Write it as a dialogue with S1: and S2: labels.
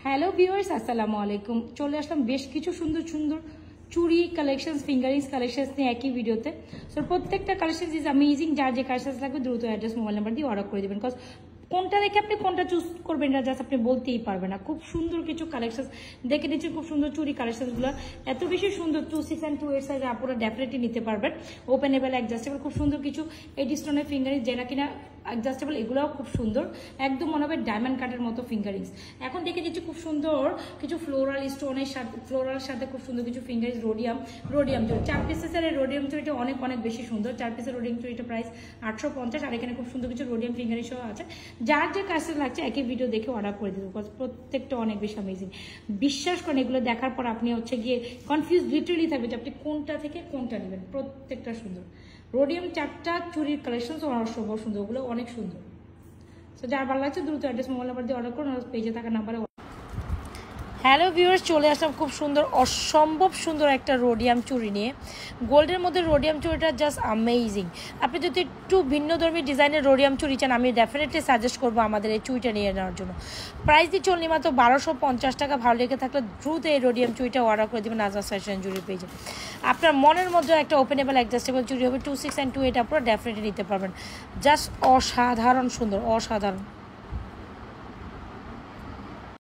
S1: Hello viewers, আসসালামু আলাইকুম। চলে আসলাম বেশ কিছু সুন্দর সুন্দর চুড়ি কালেকশনস, ফিঙ্গারিংস কালেকশনস নিয়ে একই ভিডিওতে। সো প্রত্যেকটা কালেকশন ইজ অ্যামেজিং। যার যে কালেকশন লাগবে দ্রুত অ্যাড্রেস, মোবাইল নাম্বার দিয়ে অর্ডার করে দেবেন। বিকজ কোনটা দেখে আপনি কোনটা চুজ করবেন না জাস্ট আপনি বলতেই পারবেন না। খুব সুন্দর কিছু কালেকশন দেখে নিচ্ছি, খুব সুন্দর চুড়ি কালেকশনগুলো এত বেশি সুন্দর। 2/6 and 2/8 সাইজ আপনারা ডেফিনেটলি নিতে পারবেন। ওপেনেবল, অ্যাডজাস্টেবল, খুব সুন্দর কিছু এডি স্টোনের ফিঙ্গারিংস, যেটা কিনা অ্যাডজাস্টেবল, এগুলোও খুব সুন্দর, একদম মনে হবে ডায়মন্ড কাটের মতো ফিঙ্গারিংস। এখন দেখে দিচ্ছি খুব সুন্দর কিছু ফ্লোরাল স্টোনের সাথে, ফ্লোরাল সাথে খুব সুন্দর কিছু ফিঙ্গারিংস। রোডিয়াম চুড়ি 4 পিসের রোডিয়াম চুড়িটা অনেক অনেক বেশি সুন্দর। 4 পিসের রোডিয়াম চুড়িটা প্রাইস 850। আর এখানে খুব সুন্দর কিছু রোডিয়াম ফিঙ্গারিংস আছে। যার যে কাজটা লাগছে একই ভিডিও দেখে অর্ডার করে দিতে, বিকজ প্রত্যেকটা অনেক বেশি অ্যামেজিং। বিশ্বাস করেন এগুলো দেখার পর আপনি হচ্ছে গিয়ে কনফিউজ লিটারেলি থাকবে যে আপনি কোনটা থেকে কোনটা নেবেন। প্রত্যেকটা সুন্দর। রোডিয়াম 4টা চুরির কালেকশন অসম্ভব সুন্দর, ওগুলো অনেক সুন্দর। তো যার ভালো লাগছে দ্রুত অ্যাড্রেস, মোবাইল নাম্বার দিয়ে অর্ডার করুন, পেজে থাকা নাম্বারে। হ্যালো ভিউয়ার্স, চলে আসলাম খুব সুন্দর, অসম্ভব সুন্দর একটা রোডিয়াম চুড়ি নিয়ে। গোল্ডের মধ্যে রোডিয়াম চুড়িটা জাস্ট অ্যামেজিং। আপনি যদি একটু ভিন্নধর্মী ডিজাইনের রোডিয়াম চুড়ি চান, আমি ডেফিনেটলি সাজেস্ট করবো আমাদের এই চুড়িটা নিয়ে নেওয়ার জন্য। প্রাইস দিচ্ছি অনলি মাত্র 1250 টাকা। ভালো লেগে থাকলে দ্রুত এই রোডিয়াম চুড়িটা অর্ডার করে দেবেন নাজমা ফ্যাশন জুড়ি পেজে। আপনার মনের মধ্যে একটা ওপেনেবল অ্যাডজাস্টেবল চুড়ি হবে। 2/6 and 2/8 আপনারা ডেফিনেটলি নিতে পারবেন। জাস্ট অসাধারণ সুন্দর, অসাধারণ।